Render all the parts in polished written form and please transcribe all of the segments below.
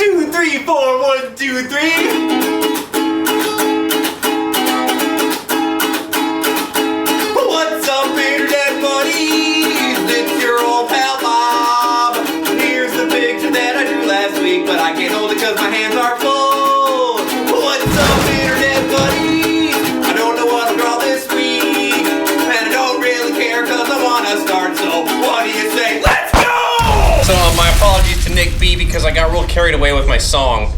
2, 3, 4, 1, 2, 3. What's up, internet buddies? It's your old pal Bob. Here's the picture that I drew last week, but I can't hold it because my hands are full. What's up, internet buddies? I don't know what I'll draw this week, and I don't really care because I want to start, so what do you say? Let's go! So my apologies to Nick B because I got real carried away with my song.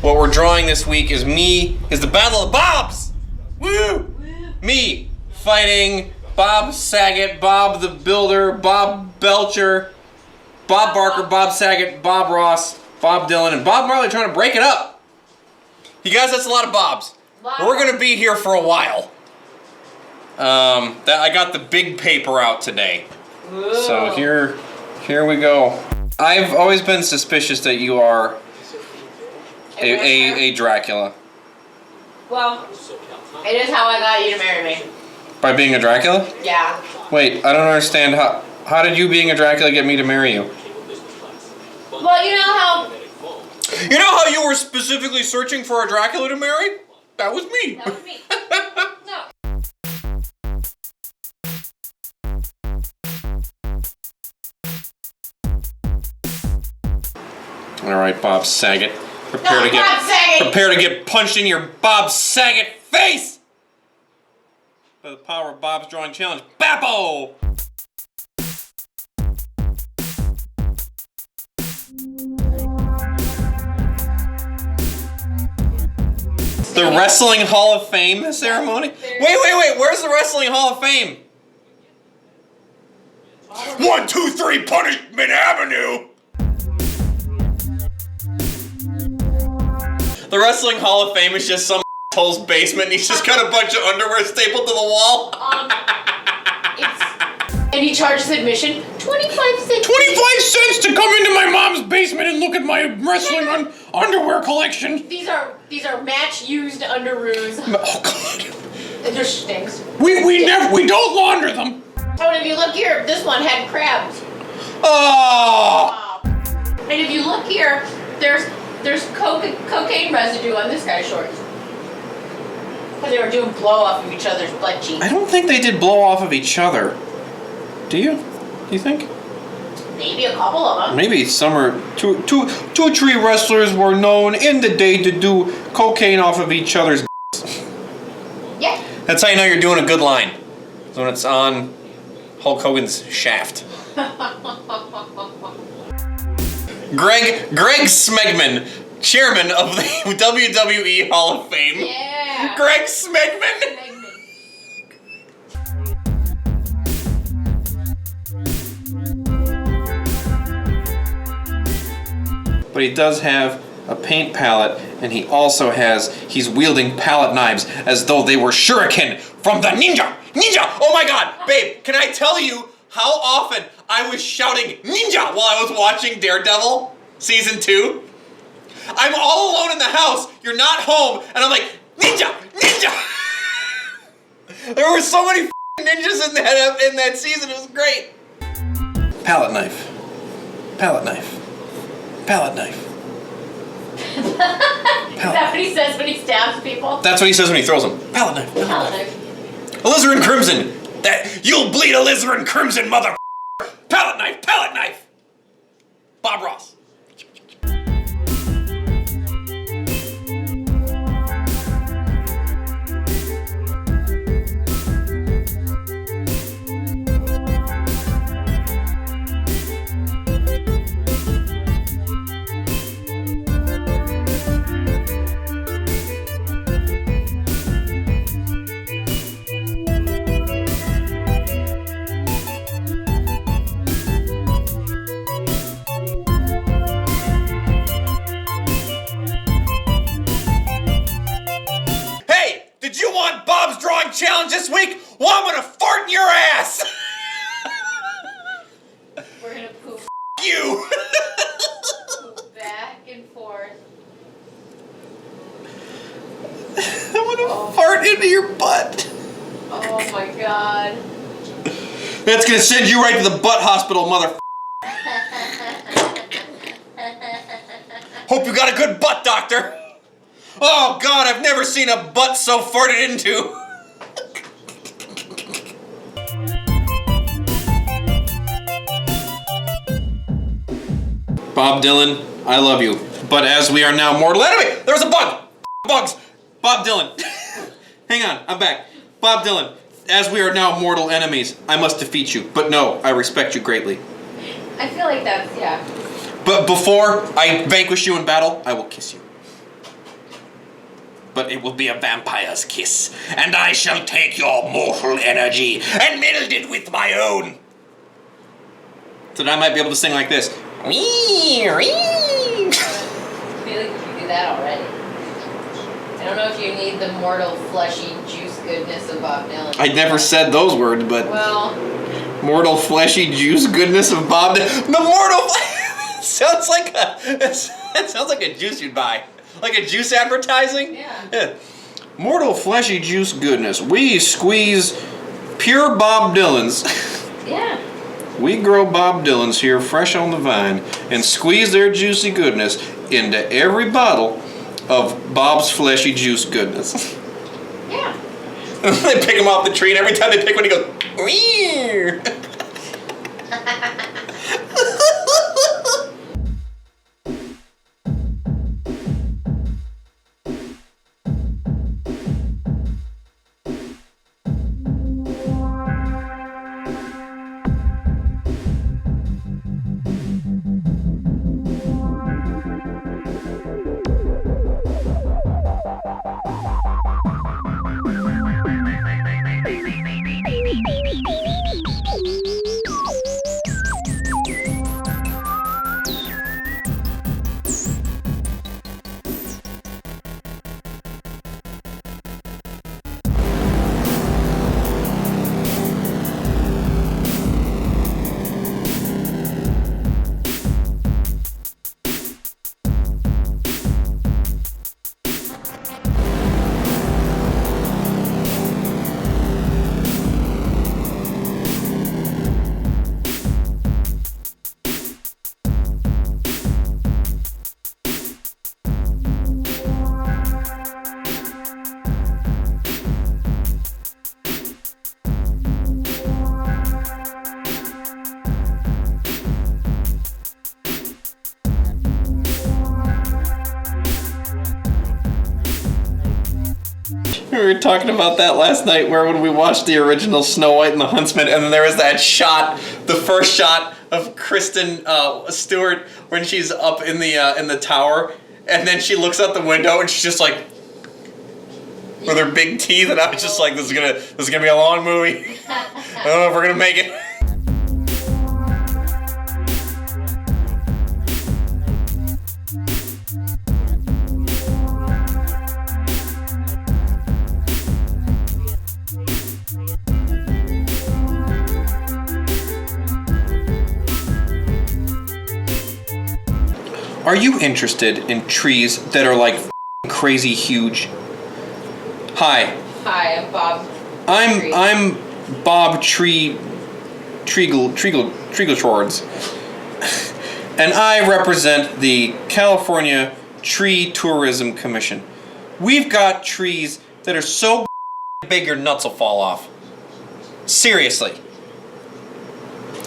What we're drawing this week is the Battle of Bobs! Woo! Me fighting Bob Saget, Bob the Builder, Bob Belcher, Bob Barker, Bob Saget, Bob Ross, Bob Dylan, and Bob Marley trying to break it up. You guys, that's a lot of Bobs. We're gonna be here for a while. I got the big paper out today. Whoa. So here we go. I've always been suspicious that you are a Dracula. Well, it is how I got you to marry me. By being a Dracula? Yeah. Wait, I don't understand how did you being a Dracula get me to marry you? Well, you know how... You know how you were specifically searching for a Dracula to marry? That was me. That was me. No. All right, Bob Saget. Bob Saget! Prepare to get punched in your Bob Saget face! By the power of Bob's Drawing Challenge, Bappo! The Wrestling Hall of Fame ceremony? Wait, where's the Wrestling Hall of Fame? 1, 2, 3, Punishment Avenue! The Wrestling Hall of Fame is just some asshole's basement and he's just got a bunch of underwear stapled to the wall. And he charges admission 25 cents. 25 cents to come into my mom's basement and look at my wrestling underwear collection. These are match used underoos. Oh God. It just stinks. We don't launder them. Oh, and if you look here, this one had crabs. Oh. And if you look here, there's cocaine residue on this guy's shorts. Because they were doing blow off of each other's butt cheeks. I don't think they did blow off of each other. Do you? Do you think? Maybe a couple of them. Maybe two tree wrestlers were known in the day to do cocaine off of each other's. Yeah. That's how you know you're doing a good line. It's when it's on Hulk Hogan's shaft. Greg Smegman, chairman of the WWE Hall of Fame. Yeah. Greg Smegman. But he does have a paint palette, and he's wielding palette knives as though they were shuriken from the ninja! Ninja! Oh my God! Babe, can I tell you how often I was shouting ninja while I was watching Daredevil Season 2? I'm all alone in the house, you're not home, and I'm like, ninja! Ninja! There were so many ninjas in that season, it was great! Palette knife. Palette knife. Palette knife. Is that what he says when he stabs people? That's what he says when he throws them. Palette knife. Palette knife. Alizarin Crimson! You'll bleed Alizarin Crimson, mother. Palette knife! Palette knife! Bob Ross. Did you want Bob's Drawing Challenge this week? Well, I'm gonna fart in your ass! We're gonna poop. You! Poop back and forth. I'm gonna fart into your butt. Oh my God. That's gonna send you right to the butt hospital, mother. Hope you got a good butt, doctor. Oh God, I've never seen a butt so farted into. Bob Dylan, I love you. But as we are now mortal enemy, there was a bug! Bugs! Bob Dylan. Hang on, I'm back. Bob Dylan, as we are now mortal enemies, I must defeat you. But no, I respect you greatly. I feel like that's, yeah. But before I vanquish you in battle, I will kiss you. But it will be a vampire's kiss, and I shall take your mortal energy and meld it with my own. So that I might be able to sing like this. I feel like you can do that already. I don't know if you need the mortal, fleshy, juice goodness of Bob Dylan. I never said those words, but... Well... Mortal, fleshy, juice goodness of Bob Dylan. The mortal... sounds like a... That sounds like a juice you'd buy. Like a juice advertising? Yeah. Mortal, fleshy, juice goodness. We squeeze pure Bob Dylans. Yeah. We grow Bob Dylans here fresh on the vine and squeeze their juicy goodness into every bottle of Bob's fleshy juice goodness. Yeah. They pick him off the tree, and every time they pick one, he goes, "Wee." We were talking about that last night, where when we watched the original Snow White and the Huntsman, and then there was that shot, the first shot of Kristen Stewart when she's up in the tower, and then she looks out the window and she's just like, with her big teeth, and I was just like, this is gonna be a long movie. I don't know if we're gonna make it. Are you interested in trees that are like crazy huge? Hi. Hi, I'm Bob. I'm Bob Treagle-Schwartz. And I represent the California Tree Tourism Commission. We've got trees that are so big your nuts will fall off. Seriously.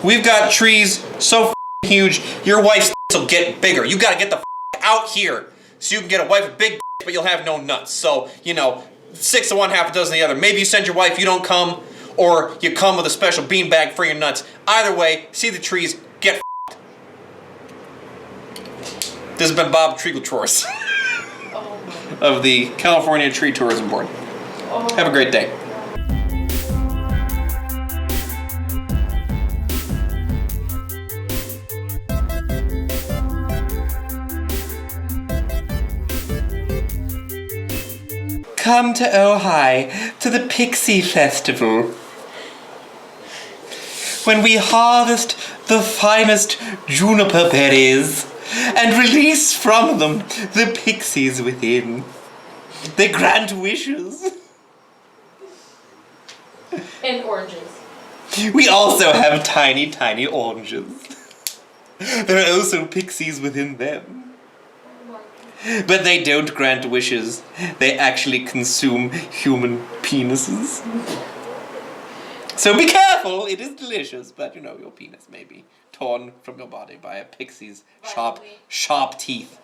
We've got trees so huge your wife's will get bigger. You gotta get the out here so you can get a wife with big but you'll have no nuts. So, 6 of one, half a dozen of the other. Maybe you send your wife, you don't come, or you come with a special beanbag for your nuts. Either way, see the trees, get This has been Bob Treagle-Schwartz of the California Tree Tourism Board. Have a great day. Come to Ojai to the Pixie Festival, when we harvest the finest juniper berries and release from them the pixies within. They grant wishes. And oranges. We also have tiny, tiny oranges. There are also pixies within them. Wow. But they don't grant wishes. They actually consume human penises. So be careful, it is delicious, but you know, your penis may be torn from your body by a pixie's sharp teeth.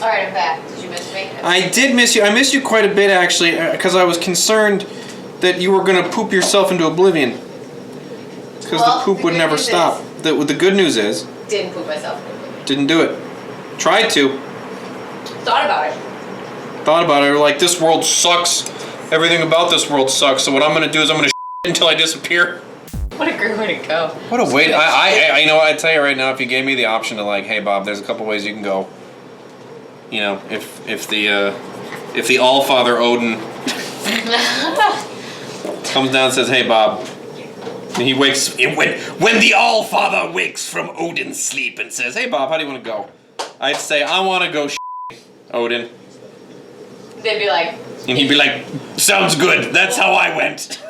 Alright, I'm back. Did you miss me? I did miss you. I missed you quite a bit, actually, because I was concerned that you were going to poop yourself into oblivion. Because Well, the poop the would good never news stop. The good news is, Didn't poop myself. didn't do it. Tried to. Thought about it. Thought about it. Like, this world sucks. Everything about this world sucks. So what I'm going to do is I'm going to until I disappear. What a great way to go. What a way. I you know what, I'd tell you right now, if you gave me the option to, like, hey, Bob, there's a couple ways you can go. You know, if the Allfather Odin comes down and says, "Hey, Bob," and he wakes when the Allfather wakes from Odin's sleep and says, "Hey, Bob, how do you want to go?" I'd say, "I want to go, Odin," They'd be like, and he'd be like, "Sounds good. That's how I went."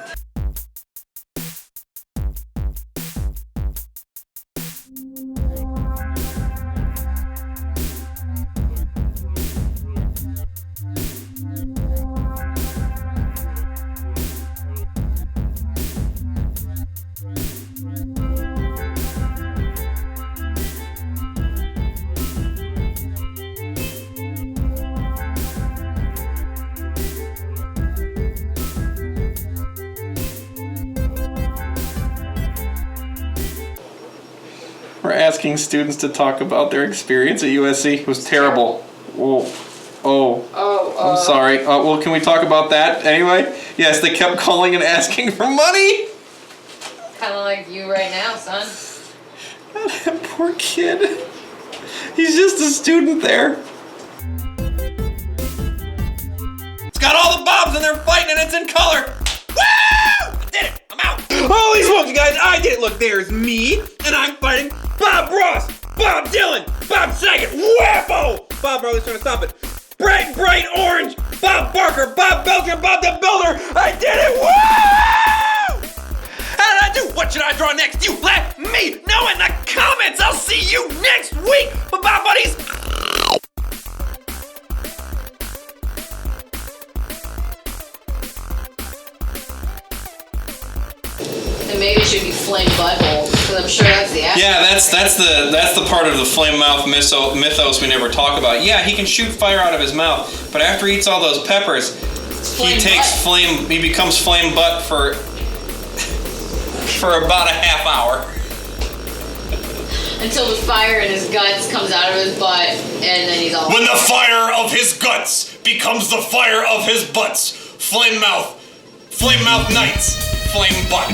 We're asking students to talk about their experience at USC. It was terrible. I'm sorry. Well, can we talk about that anyway? Yes, they kept calling and asking for money. kind of like you right now, son. That poor kid. He's just a student there. It's got all the Bobs and they're fighting and it's in color. Woo! I did it. I'm out. Holy smokes, you guys. I did it. Look, there's me and I'm fighting Bob Ross, Bob Dylan, Bob Saget, Wappo! Bob Marley's trying to stop it. Bright orange, Bob Barker, Bob Belcher, Bob the Builder. I did it. Woo! How did I do? What should I draw next? You let me know in the comments. I'll see you next week. Bye, buddies. And maybe it should be flame butthole, because I'm sure that's the answer. Yeah, that's the part of the flame mouth mythos we never talk about. Yeah, he can shoot fire out of his mouth, but after he eats all those peppers, he becomes flame butt for about a half hour. Until the fire in his guts comes out of his butt, and then he's all... When the fire of his guts becomes the fire of his butts, flame mouth nights, flame butt.